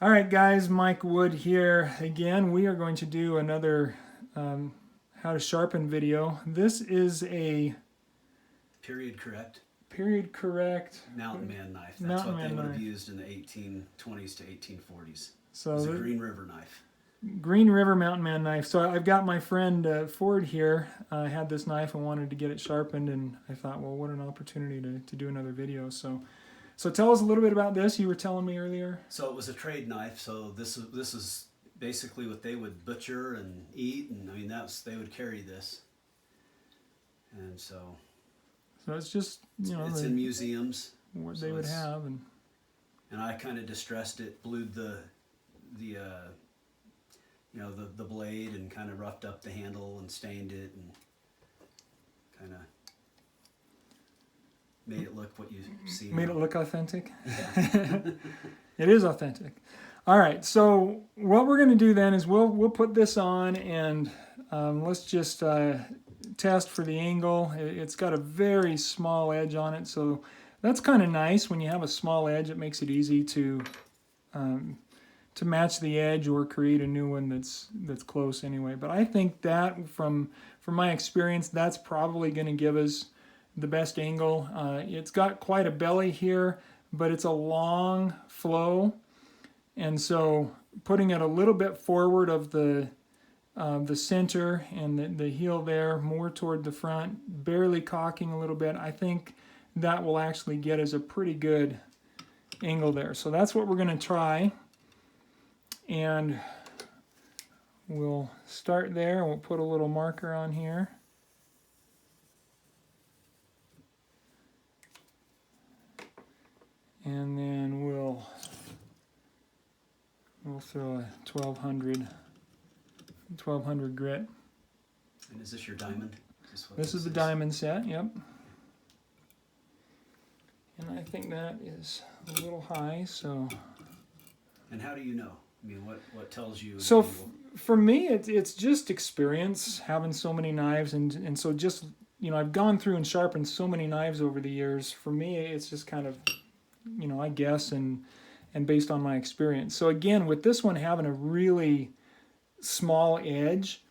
All right, guys, Mike Wood here. Again, we are going to do another how to sharpen video. This is a period correct mountain man knife. That's mountain what they man would have knife. used in the 1820s to 1840s. So it's a Green River knife. Green River mountain man knife. So I've got my friend Ford here. I had this knife and wanted to get it sharpened, and I thought, well, what an opportunity to do another video. So tell us a little bit about this. You were telling me earlier. So it was a trade knife. So this is basically what they would butcher and eat, and I mean they would carry this. And so it's just it's in museums. What they would have, and I kind of distressed it, blued the blade, and kind of roughed up the handle and stained it, and kind of made it look what you see. Made it look authentic. Yeah. It is authentic. All right. So what we're going to do then is we'll put this on, and let's just test for the angle. It's got a very small edge on it, so that's kind of nice. When you have a small edge, it makes it easy to match the edge or create a new one that's close anyway. But I think that from my experience, that's probably going to give us the best angle. It's got quite a belly here, but it's a long flow, and so putting it a little bit forward of the center and the heel there, more toward the front, barely cocking a little bit, I think that will actually get us a pretty good angle there. So that's what we're going to try, and we'll start there. We'll put a little marker on here. And then we'll throw a 1200 grit. And is this your diamond? This is the diamond set, yep. And I think that is a little high, so. And how do you know? I mean, what tells you? So for me, it's just experience, having so many knives, and so just, I've gone through and sharpened so many knives over the years. For me, it's just kind of, I guess, and based on my experience. So again, with this one having a really small edge,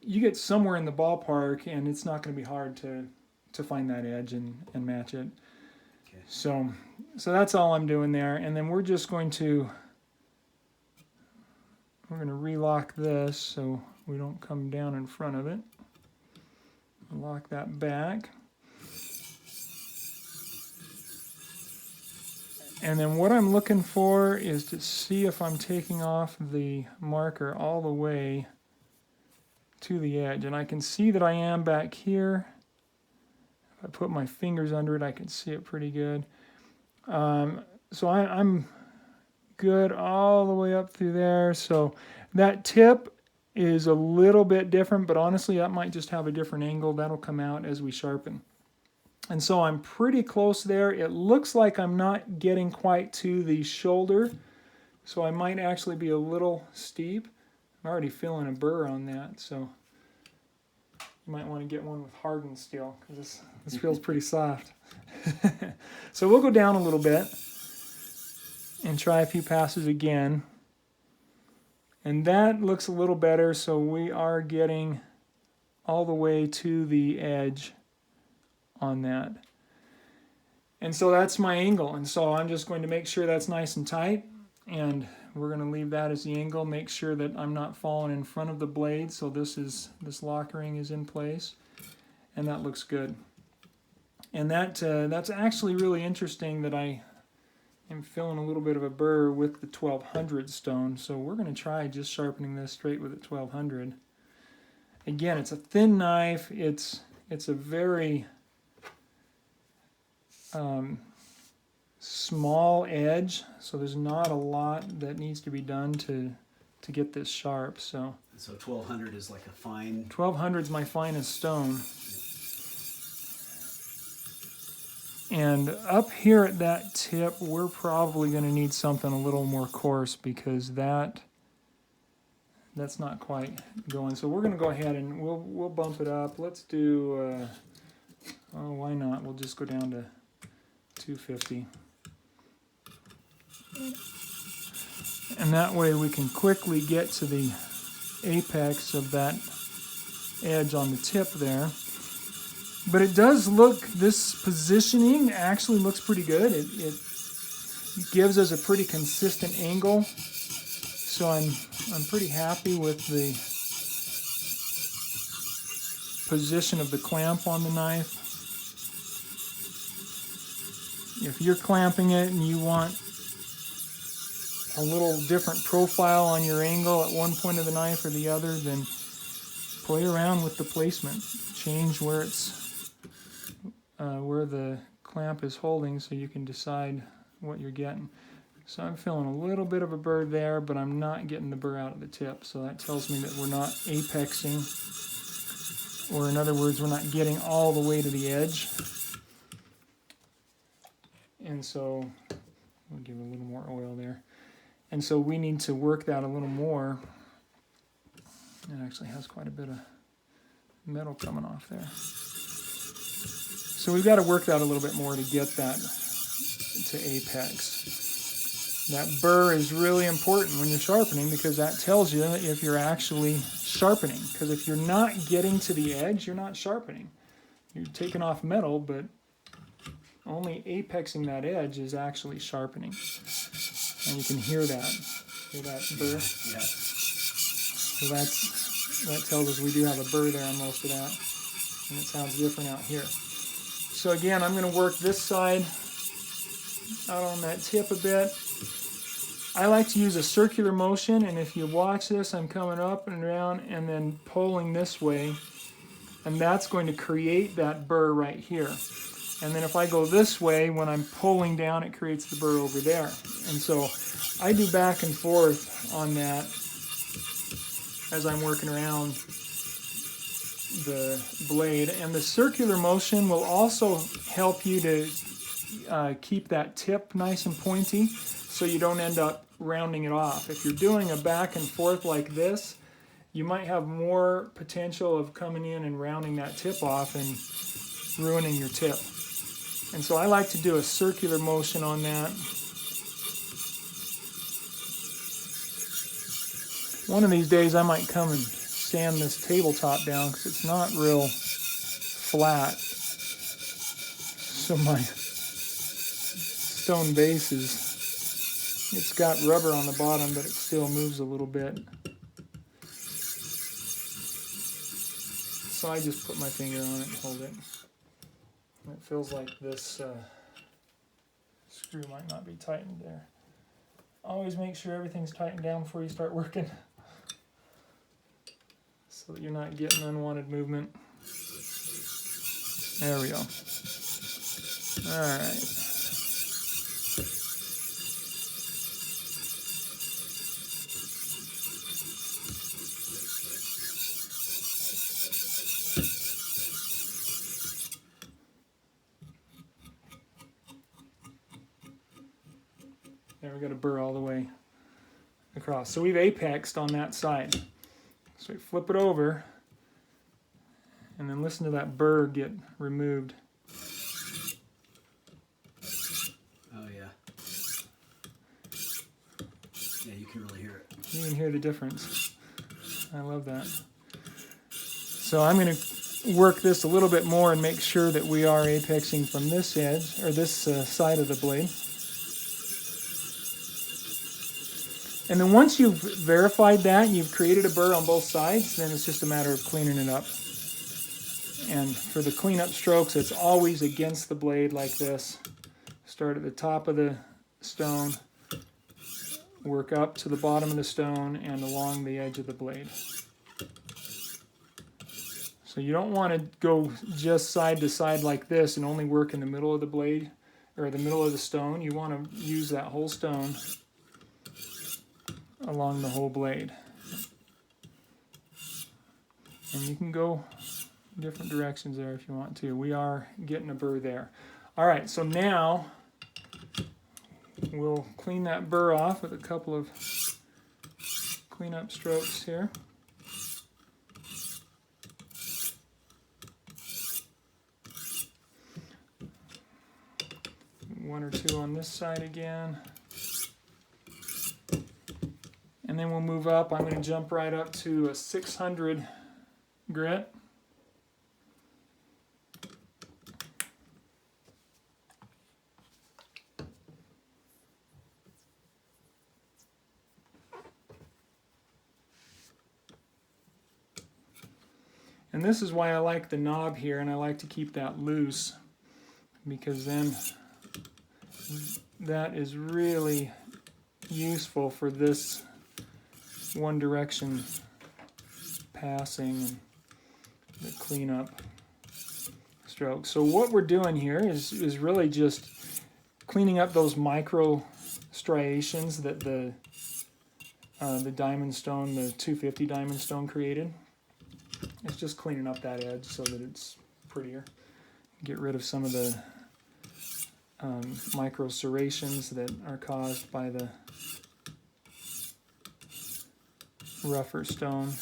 you get somewhere in the ballpark, and it's not going to be hard to find that edge and match it. Okay. So that's all I'm doing there, and then we're going to relock this so we don't come down in front of it. Lock that back. And then what I'm looking for is to see if I'm taking off the marker all the way to the edge. And I can see that I am back here. If I put my fingers under it, I can see it pretty good. So I'm good all the way up through there. So that tip is a little bit different, but honestly, that might just have a different angle. That'll come out as we sharpen. And so I'm pretty close there. It looks like I'm not getting quite to the shoulder, so I might actually be a little steep. I'm already feeling a burr on that, so you might want to get one with hardened steel, because this feels pretty soft. So we'll go down a little bit and try a few passes again. And that looks a little better, so we are getting all the way to the edge on that. And so that's my angle, and so I'm just going to make sure that's nice and tight, and we're going to leave that as the angle. Make sure that I'm not falling in front of the blade, so this lock ring is in place, and that looks good. And that's actually really interesting that I am feeling a little bit of a burr with the 1200 stone, so we're going to try just sharpening this straight with the 1200. Again, it's a thin knife. It's a very small edge, so there's not a lot that needs to be done to get this sharp. So 1200 is like a fine. 1200 is my finest stone. And up here at that tip, we're probably going to need something a little more coarse, because that's not quite going. So we're going to go ahead and we'll bump it up. Let's do why not? We'll just go down to 250. And that way we can quickly get to the apex of that edge on the tip there. But it does look, this positioning actually looks pretty good. It gives us a pretty consistent angle. So I'm pretty happy with the position of the clamp on the knife. If you're clamping it and you want a little different profile on your angle at one point of the knife or the other, then play around with the placement. Change where it's where the clamp is holding so you can decide what you're getting. So I'm feeling a little bit of a burr there, but I'm not getting the burr out of the tip. So that tells me that we're not apexing, or in other words, we're not getting all the way to the edge. And so we'll give it a little more oil there. And so we need to work that a little more. It actually has quite a bit of metal coming off there. So we've got to work that a little bit more to get that to apex. That burr is really important when you're sharpening, because that tells you if you're actually sharpening. Because if you're not getting to the edge, you're not sharpening. You're taking off metal, but only apexing that edge is actually sharpening. And you can hear that. Hear that burr? Yeah. So that tells us we do have a burr there on most of that. And it sounds different out here. So again, I'm going to work this side out on that tip a bit. I like to use a circular motion, and if you watch this, I'm coming up and around and then pulling this way, and that's going to create that burr right here. And then if I go this way, when I'm pulling down, it creates the burr over there. And so I do back and forth on that as I'm working around the blade. And the circular motion will also help you to keep that tip nice and pointy so you don't end up rounding it off. If you're doing a back and forth like this, you might have more potential of coming in and rounding that tip off and ruining your tip. And so I like to do a circular motion on that. One of these days I might come and sand this tabletop down because it's not real flat. So my stone base it's got rubber on the bottom, but it still moves a little bit. So I just put my finger on it and hold it. It feels like this screw might not be tightened there. Always make sure everything's tightened down before you start working, so that you're not getting unwanted movement. There we go. All right. There, we got a burr all the way across. So we've apexed on that side. So we flip it over, and then listen to that burr get removed. Oh yeah. Yeah, you can really hear it. You can hear the difference. I love that. So I'm going to work this a little bit more and make sure that we are apexing from this edge, or this side of the blade. And then once you've verified that and you've created a burr on both sides, then it's just a matter of cleaning it up. And for the cleanup strokes, it's always against the blade like this. Start at the top of the stone, work up to the bottom of the stone and along the edge of the blade. So you don't want to go just side to side like this and only work in the middle of the blade or the middle of the stone. You want to use that whole stone along the whole blade. And you can go different directions there if you want to. We are getting a burr there. All right, so now we'll clean that burr off with a couple of cleanup strokes here. One or two on this side again. And then we'll move up. I'm going to jump right up to a 600 grit. And this is why I like the knob here, and I like to keep that loose, because then that is really useful for this one direction passing and the cleanup stroke. So what we're doing here is really just cleaning up those micro striations that the diamond stone, the 250 diamond stone created. It's just cleaning up that edge so that it's prettier. Get rid of some of the micro serrations that are caused by the rougher stone.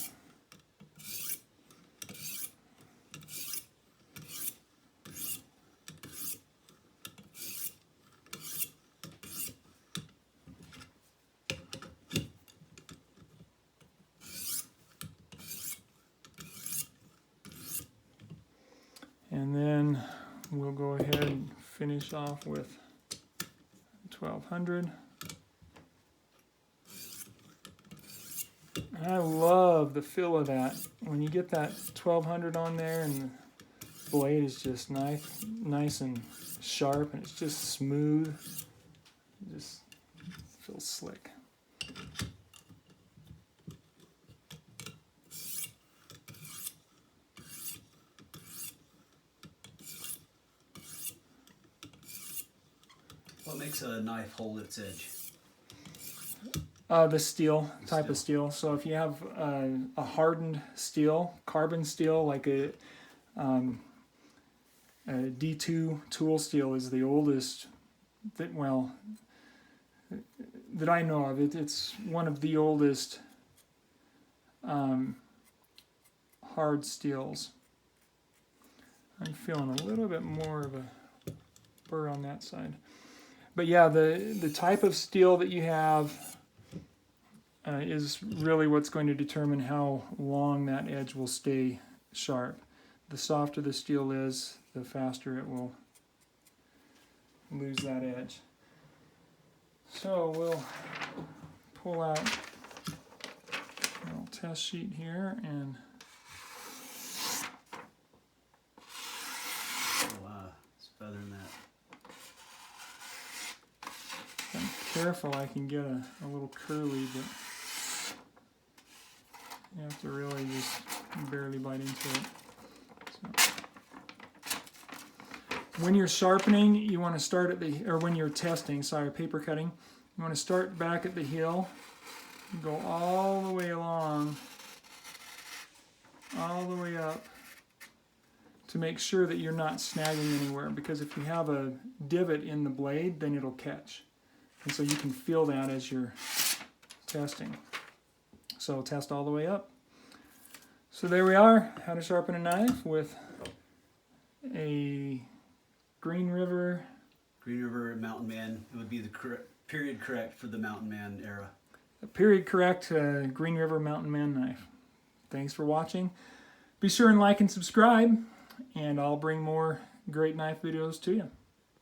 And then we'll go ahead and finish off with 1200. I love the feel of that. When you get that 1200 on there and the blade is just nice and sharp, and it's just smooth. It just feels slick. What makes a knife hold its edge? The steel, type of steel. So if you have a hardened steel, carbon steel, like a D2 tool steel is the oldest that I know of. It's one of the oldest hard steels. I'm feeling a little bit more of a burr on that side. But yeah, the type of steel that you have is really what's going to determine how long that edge will stay sharp. The softer the steel is, the faster it will lose that edge. So we'll pull out a little test sheet here and Oh wow, it's feathering that. if I'm careful, I can get a little curly, but you have to really just barely bite into it. So, when you're sharpening, you want to start at when you're testing, paper cutting, you want to start back at the heel, go all the way along, all the way up, to make sure that you're not snagging anywhere, because if you have a divot in the blade, then it'll catch. And so you can feel that as you're testing. So test all the way up. So there we are, how to sharpen a knife with a Green River Mountain Man. It would be the period correct for the Mountain Man era. A period correct Green River Mountain Man knife. Thanks for watching. Be sure and like and subscribe, and I'll bring more great knife videos to you.